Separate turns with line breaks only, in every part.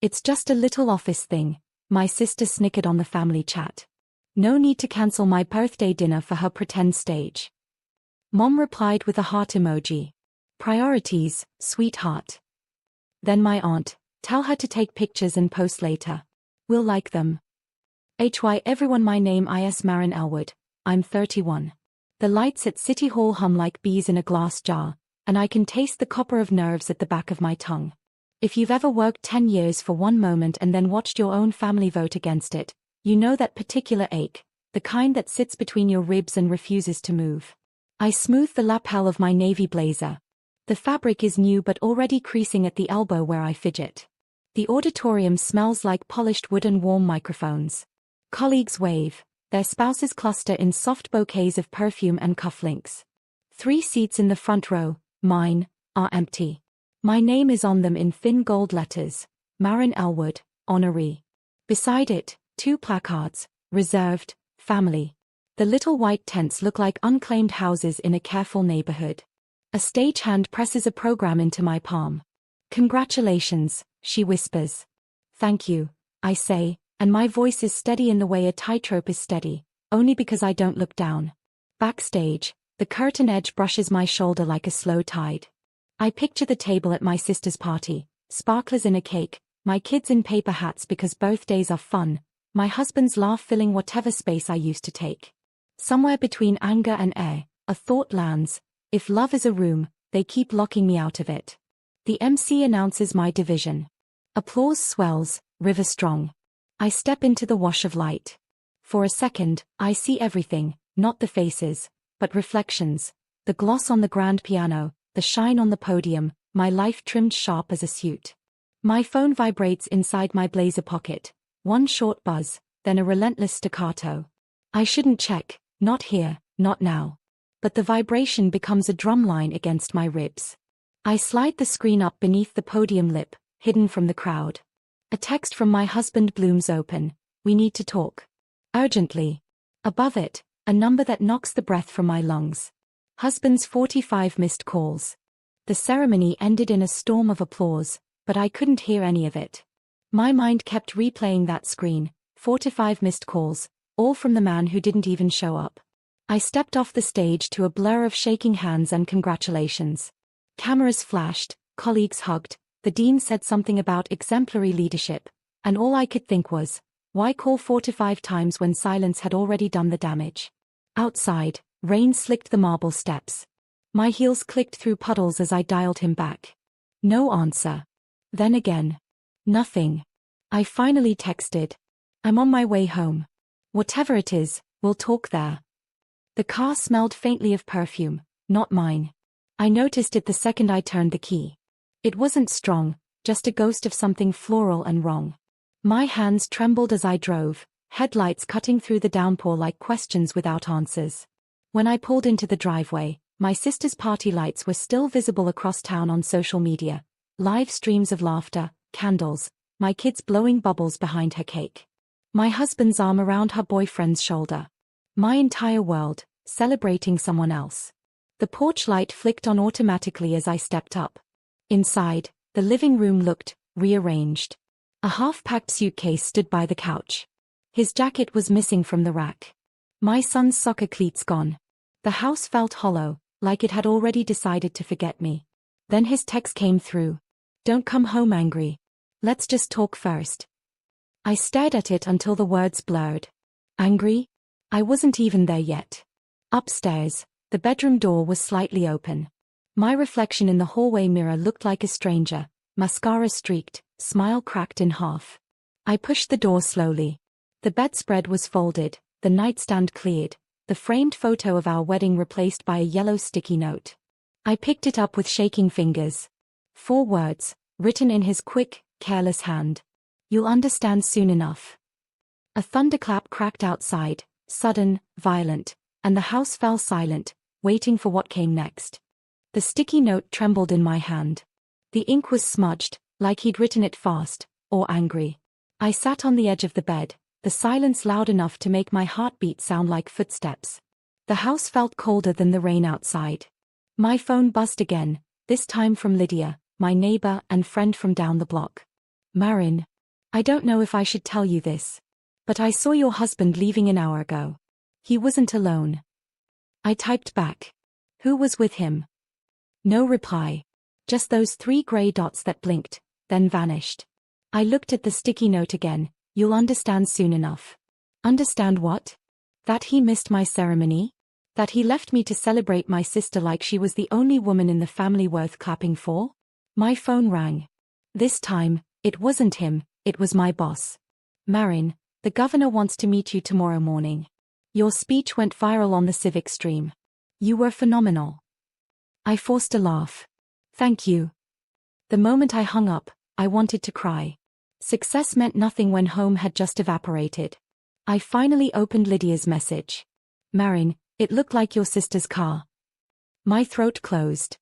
It's just a little office thing, my sister snickered on the family chat. No need to cancel my birthday dinner for her pretend stage. Mom replied with a heart emoji. Priorities, sweetheart. Then my aunt, tell her to take pictures and post later. We'll like them. HY everyone, my name is Marin Elwood, I'm 31. The lights at City Hall hum like bees in a glass jar, and I can taste the copper of nerves at the back of my tongue. If you've ever worked 10 years for one moment and then watched your own family vote against it, you know that particular ache, the kind that sits between your ribs and refuses to move. I smooth the lapel of my navy blazer. The fabric is new but already creasing at the elbow where I fidget. The auditorium smells like polished wood and warm microphones. Colleagues wave, their spouses cluster in soft bouquets of perfume and cufflinks. 3 seats in the front row, mine, are empty. My name is on them in thin gold letters, Marin Elwood, honoree. Beside it, 2 placards, reserved, family. The little white tents look like unclaimed houses in a careful neighborhood. A stagehand presses a program into my palm. Congratulations, she whispers. Thank you, I say, and my voice is steady in the way a tightrope is steady, only because I don't look down. Backstage, the curtain edge brushes my shoulder like a slow tide. I picture the table at my sister's party, sparklers in a cake, my kids in paper hats because birthdays are fun, my husband's laugh filling whatever space I used to take. Somewhere between anger and awe, a thought lands, if love is a room, they keep locking me out of it. The MC announces my division. Applause swells, river strong. I step into the wash of light. For a second, I see everything, not the faces, but reflections, the gloss on the grand piano, the shine on the podium, my life trimmed sharp as a suit. My phone vibrates inside my blazer pocket, one short buzz, then a relentless staccato. I shouldn't check, not here, not now. But the vibration becomes a drumline against my ribs. I slide the screen up beneath the podium lip, hidden from the crowd. A text from my husband blooms open, we need to talk. Urgently. Above it, a number that knocks the breath from my lungs. Husband's 45 missed calls. The ceremony ended in a storm of applause, but I couldn't hear any of it. My mind kept replaying that screen, 45 missed calls, all from the man who didn't even show up. I stepped off the stage to a blur of shaking hands and congratulations. Cameras flashed, colleagues hugged, the dean said something about exemplary leadership, and all I could think was, why call 45 times when silence had already done the damage? Outside, rain slicked the marble steps. My heels clicked through puddles as I dialed him back. No answer. Then again. Nothing. I finally texted. I'm on my way home. Whatever it is, we'll talk there. The car smelled faintly of perfume, not mine. I noticed it the second I turned the key. It wasn't strong, just a ghost of something floral and wrong. My hands trembled as I drove, headlights cutting through the downpour like questions without answers. When I pulled into the driveway, my sister's party lights were still visible across town on social media. Live streams of laughter, candles, my kids blowing bubbles behind her cake. My husband's arm around her boyfriend's shoulder. My entire world, celebrating someone else. The porch light flicked on automatically as I stepped up. Inside, the living room looked rearranged. A half-packed suitcase stood by the couch. His jacket was missing from the rack. My son's soccer cleats gone. The house felt hollow, like it had already decided to forget me. Then his text came through. Don't come home angry. Let's just talk first. I stared at it until the words blurred. Angry? I wasn't even there yet. Upstairs, the bedroom door was slightly open. My reflection in the hallway mirror looked like a stranger, mascara streaked, smile cracked in half. I pushed the door slowly. The bedspread was folded, the nightstand cleared, the framed photo of our wedding replaced by a yellow sticky note. I picked it up with shaking fingers. 4 words, written in his quick, careless hand. You'll understand soon enough. A thunderclap cracked outside, sudden, violent, and the house fell silent, waiting for what came next. The sticky note trembled in my hand. The ink was smudged, like he'd written it fast, or angry. I sat on the edge of the bed, the silence loud enough to make my heartbeat sound like footsteps. The house felt colder than the rain outside. My phone buzzed again, this time from Lydia, my neighbor and friend from down the block. Marin, I don't know if I should tell you this, but I saw your husband leaving an hour ago. He wasn't alone. I typed back. Who was with him? No reply. Just those 3 gray dots that blinked, then vanished. I looked at the sticky note again. You'll understand soon enough. Understand what? That he missed my ceremony? That he left me to celebrate my sister like she was the only woman in the family worth clapping for? My phone rang. This time, it wasn't him, it was my boss. Marin, the governor wants to meet you tomorrow morning. Your speech went viral on the civic stream. You were phenomenal. I forced a laugh. Thank you. The moment I hung up, I wanted to cry. Success meant nothing when home had just evaporated. I finally opened Lydia's message. Marin, it looked like your sister's car. My throat closed.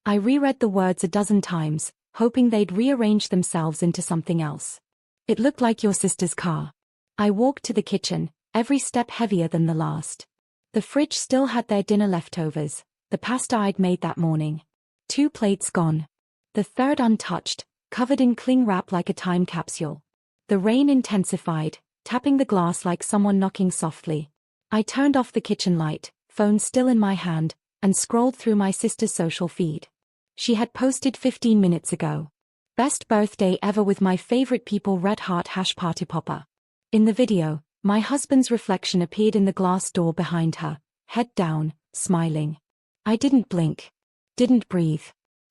I reread the words a dozen times, hoping they'd rearrange themselves into something else. It looked like your sister's car. I walked to the kitchen, every step heavier than the last. The fridge still had their dinner leftovers, the pasta I'd made that morning. 2 plates gone. The third untouched, covered in cling wrap like a time capsule. The rain intensified, tapping the glass like someone knocking softly. I turned off the kitchen light, phone still in my hand, and scrolled through my sister's social feed. She had posted 15 minutes ago. Best birthday ever with my favorite people red heart #party popper. In the video, my husband's reflection appeared in the glass door behind her, head down, smiling. I didn't blink. Didn't breathe.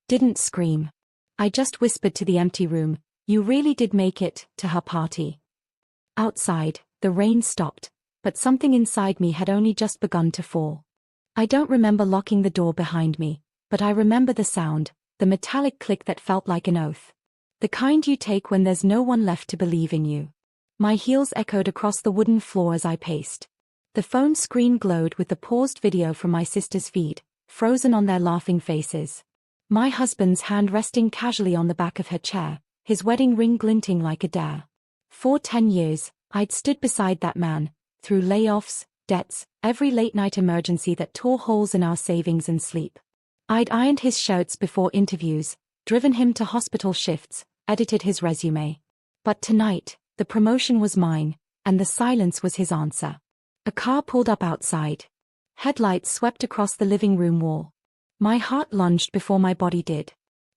Didn't scream. I just whispered to the empty room, you really did make it to her party. Outside, the rain stopped, but something inside me had only just begun to fall. I don't remember locking the door behind me, but I remember the sound, the metallic click that felt like an oath. The kind you take when there's no one left to believe in you. My heels echoed across the wooden floor as I paced. The phone screen glowed with the paused video from my sister's feed, frozen on their laughing faces. My husband's hand resting casually on the back of her chair, his wedding ring glinting like a dare. For 10 years, I'd stood beside that man, through layoffs, debts, every late-night emergency that tore holes in our savings and sleep. I'd ironed his shirts before interviews, driven him to hospital shifts, edited his resume. But tonight, the promotion was mine, and the silence was his answer. A car pulled up outside. Headlights swept across the living room wall. My heart lunged before my body did.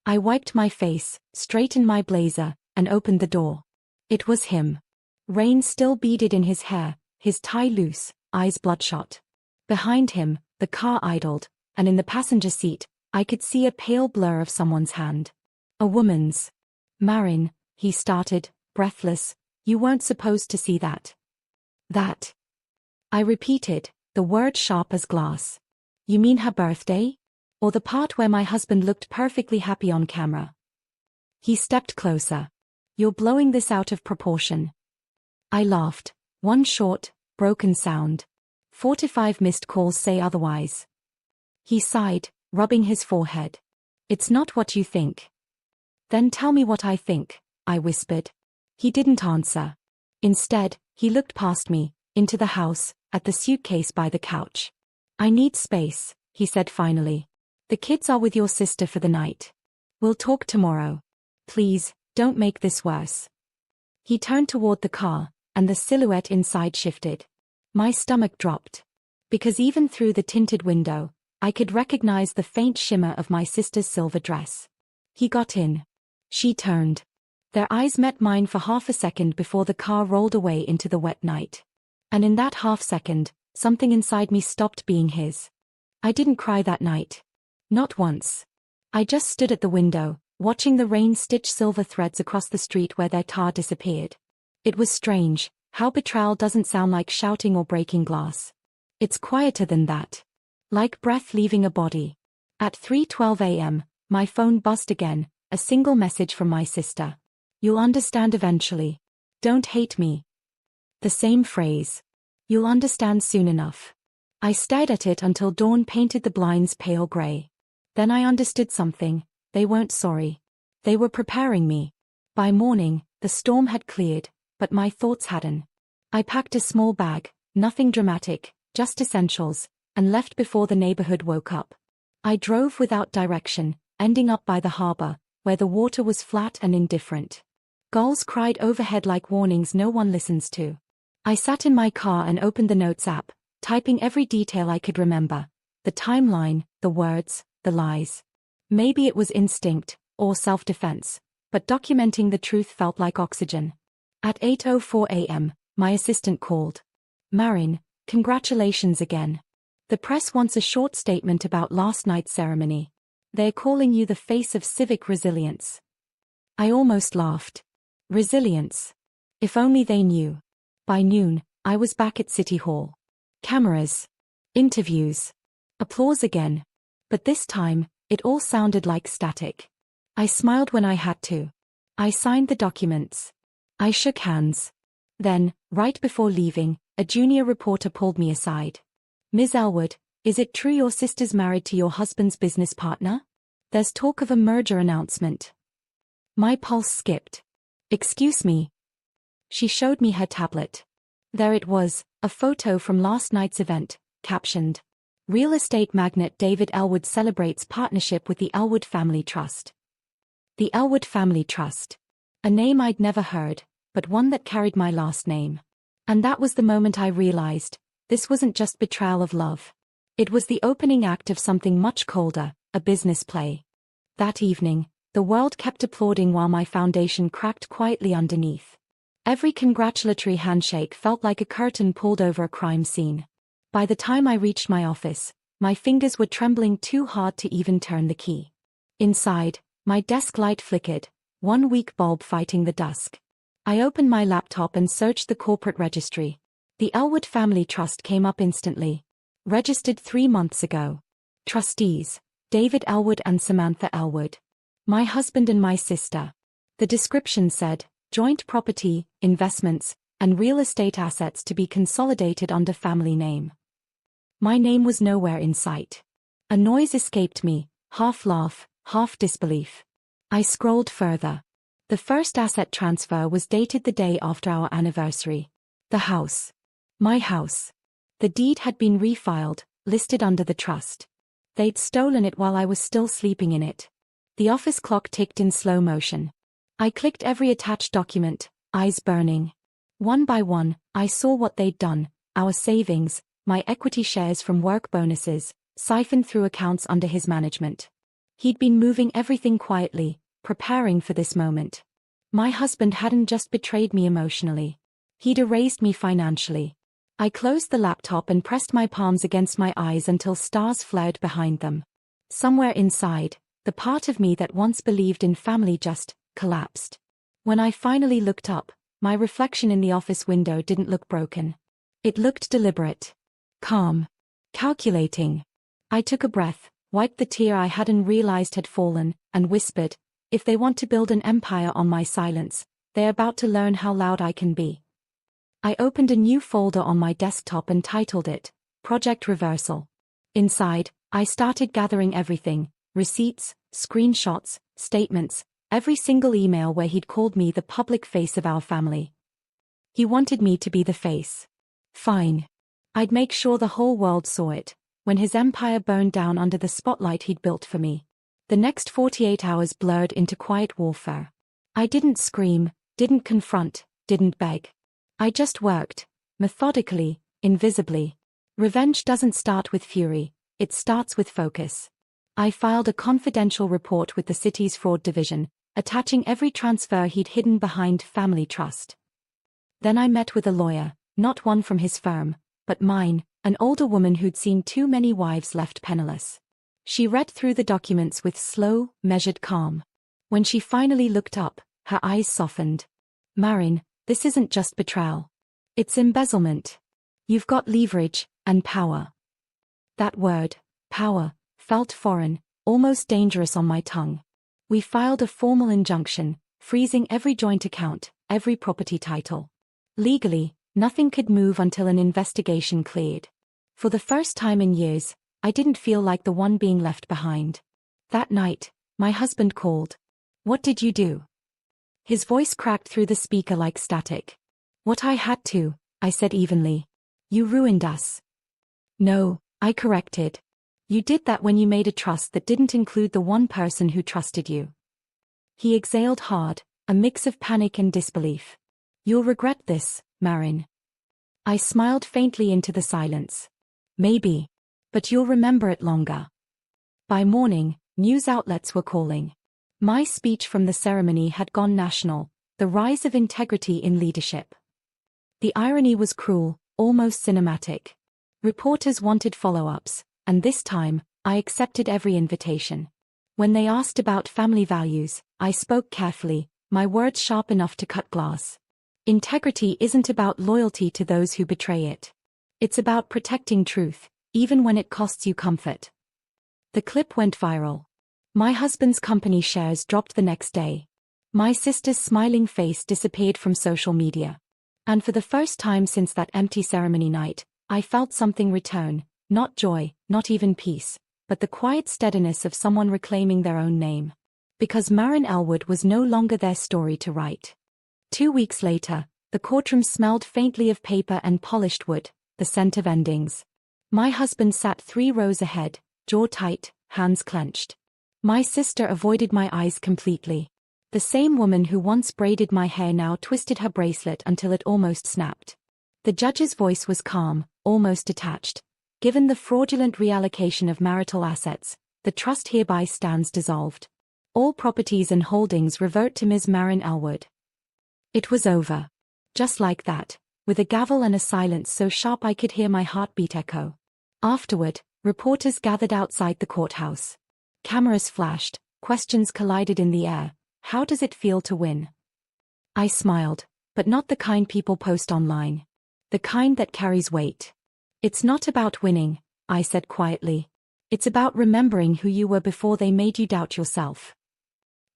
I wiped my face, straightened my blazer, and opened the door. It was him. Rain still beaded in his hair, his tie loose, eyes bloodshot. Behind him, the car idled, and in the passenger seat, I could see a pale blur of someone's hand. A woman's. Marin, he started, breathless, you weren't supposed to see that. That. I repeated, the word sharp as glass. You mean her birthday? Or the part where my husband looked perfectly happy on camera? He stepped closer. You're blowing this out of proportion. I laughed. One short, broken sound. 45 missed calls say otherwise. He sighed, rubbing his forehead. It's not what you think. Then tell me what I think, I whispered. He didn't answer. Instead, he looked past me, into the house, at the suitcase by the couch. I need space, he said finally. The kids are with your sister for the night. We'll talk tomorrow. Please, don't make this worse. He turned toward the car, and the silhouette inside shifted. My stomach dropped. Because even through the tinted window, I could recognize the faint shimmer of my sister's silver dress. He got in. She turned. Their eyes met mine for half a second before the car rolled away into the wet night. And in that half second, something inside me stopped being his. I didn't cry that night. Not once. I just stood at the window, watching the rain stitch silver threads across the street where their car disappeared. It was strange, how betrayal doesn't sound like shouting or breaking glass. It's quieter than that. Like breath leaving a body. At 3:12 a.m., my phone buzzed again, a single message from my sister. You'll understand eventually. Don't hate me. The same phrase. You'll understand soon enough. I stared at it until dawn painted the blinds pale gray. Then I understood something. They weren't sorry. They were preparing me. By morning, the storm had cleared, but my thoughts hadn't. I packed a small bag, nothing dramatic, just essentials, and left before the neighborhood woke up. I drove without direction, ending up by the harbor, where the water was flat and indifferent. Gulls cried overhead like warnings no one listens to. I sat in my car and opened the Notes app, typing every detail I could remember. The timeline, the words, the lies. Maybe it was instinct, or self-defense, but documenting the truth felt like oxygen. At 8:04 a.m., my assistant called. "Marin, congratulations again. The press wants a short statement about last night's ceremony. They're calling you the face of civic resilience." I almost laughed. Resilience. If only they knew. By noon, I was back at City Hall. Cameras. Interviews. Applause again. But this time, it all sounded like static. I smiled when I had to. I signed the documents. I shook hands. Then, right before leaving, a junior reporter pulled me aside. "Ms. Elwood, is it true your sister's married to your husband's business partner? There's talk of a merger announcement." My pulse skipped. "Excuse me." She showed me her tablet. There it was, a photo from last night's event, captioned, "Real estate magnate David Elwood celebrates partnership with the Elwood Family Trust." The Elwood Family Trust. A name I'd never heard, but one that carried my last name. And that was the moment I realized, this wasn't just betrayal of love. It was the opening act of something much colder, a business play. That evening, the world kept applauding while my foundation cracked quietly underneath. Every congratulatory handshake felt like a curtain pulled over a crime scene. By the time I reached my office, my fingers were trembling too hard to even turn the key. Inside, my desk light flickered, one weak bulb fighting the dusk. I opened my laptop and searched the corporate registry. The Elwood Family Trust came up instantly. Registered 3 months ago. Trustees, David Elwood and Samantha Elwood. My husband and my sister. The description said, joint property, investments, and real estate assets to be consolidated under family name. My name was nowhere in sight. A noise escaped me, half laugh, half disbelief. I scrolled further. The first asset transfer was dated the day after our anniversary. The house. My house. The deed had been refiled, listed under the trust. They'd stolen it while I was still sleeping in it. The office clock ticked in slow motion. I clicked every attached document, eyes burning. One by one, I saw what they'd done, our savings, my equity shares from work bonuses, siphoned through accounts under his management. He'd been moving everything quietly, preparing for this moment. My husband hadn't just betrayed me emotionally. He'd erased me financially. I closed the laptop and pressed my palms against my eyes until stars flared behind them. Somewhere inside, the part of me that once believed in family just collapsed. When I finally looked up, my reflection in the office window didn't look broken. It looked deliberate. Calm. Calculating. I took a breath, wiped the tear I hadn't realized had fallen, and whispered, if they want to build an empire on my silence, they're about to learn how loud I can be. I opened a new folder on my desktop and titled it, Project Reversal. Inside, I started gathering everything, receipts, screenshots, statements, every single email where he'd called me the public face of our family. He wanted me to be the face. Fine. I'd make sure the whole world saw it, when his empire burned down under the spotlight he'd built for me. The next 48 hours blurred into quiet warfare. I didn't scream, didn't confront, didn't beg. I just worked, methodically, invisibly. Revenge doesn't start with fury, it starts with focus. I filed a confidential report with the city's fraud division, attaching every transfer he'd hidden behind family trust. Then I met with a lawyer, not one from his firm, but mine, an older woman who'd seen too many wives left penniless. She read through the documents with slow, measured calm. When she finally looked up, her eyes softened. Marin, this isn't just betrayal. It's embezzlement. You've got leverage, and power. That word, power, felt foreign, almost dangerous on my tongue. We filed a formal injunction, freezing every joint account, every property title. Legally, nothing could move until an investigation cleared. For the first time in years, I didn't feel like the one being left behind. That night, my husband called. What did you do? His voice cracked through the speaker like static. What I had to, I said evenly. You ruined us. No, I corrected. You did that when you made a trust that didn't include the one person who trusted you. He exhaled hard, a mix of panic and disbelief. You'll regret this, Marin. I smiled faintly into the silence. Maybe. But you'll remember it longer. By morning, news outlets were calling. My speech from the ceremony had gone national, the rise of integrity in leadership. The irony was cruel, almost cinematic. Reporters wanted follow-ups, and this time, I accepted every invitation. When they asked about family values, I spoke carefully, my words sharp enough to cut glass. Integrity isn't about loyalty to those who betray it. It's about protecting truth, even when it costs you comfort. The clip went viral. My husband's company shares dropped the next day. My sister's smiling face disappeared from social media. And for the first time since that empty ceremony night, I felt something return, not joy, not even peace, but the quiet steadiness of someone reclaiming their own name. Because Marin Elwood was no longer their story to write. 2 weeks later, the courtroom smelled faintly of paper and polished wood, the scent of endings. My husband sat 3 rows ahead, jaw tight, hands clenched. My sister avoided my eyes completely. The same woman who once braided my hair now twisted her bracelet until it almost snapped. The judge's voice was calm, almost detached. Given the fraudulent reallocation of marital assets, the trust hereby stands dissolved. All properties and holdings revert to Ms. Marin Elwood. It was over. Just like that, with a gavel and a silence so sharp I could hear my heartbeat echo. Afterward, reporters gathered outside the courthouse. Cameras flashed, questions collided in the air. How does it feel to win? I smiled, but not the kind people post online. The kind that carries weight. It's not about winning, I said quietly. It's about remembering who you were before they made you doubt yourself.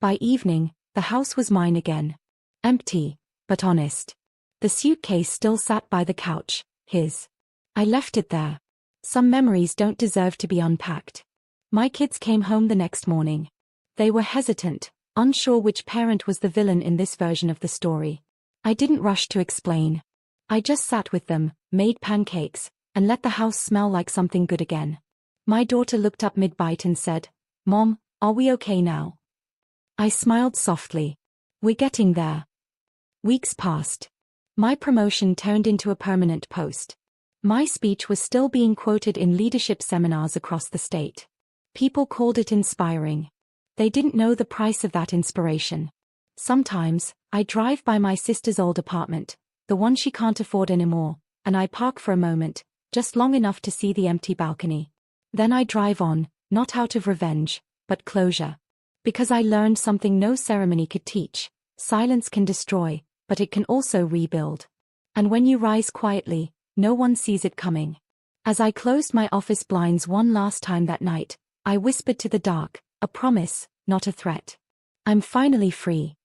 By evening, the house was mine again. Empty, but honest. The suitcase still sat by the couch, his. I left it there. Some memories don't deserve to be unpacked. My kids came home the next morning. They were hesitant, unsure which parent was the villain in this version of the story. I didn't rush to explain. I just sat with them, made pancakes, and let the house smell like something good again. My daughter looked up mid-bite and said, "Mom, are we okay now?" I smiled softly. We're getting there. Weeks passed. My promotion turned into a permanent post. My speech was still being quoted in leadership seminars across the state. People called it inspiring. They didn't know the price of that inspiration. Sometimes, I drive by my sister's old apartment, the one she can't afford anymore, and I park for a moment, just long enough to see the empty balcony. Then I drive on, not out of revenge, but closure. Because I learned something no ceremony could teach. Silence can destroy, but it can also rebuild. And when you rise quietly, no one sees it coming. As I closed my office blinds one last time that night, I whispered to the dark, a promise, not a threat. I'm finally free.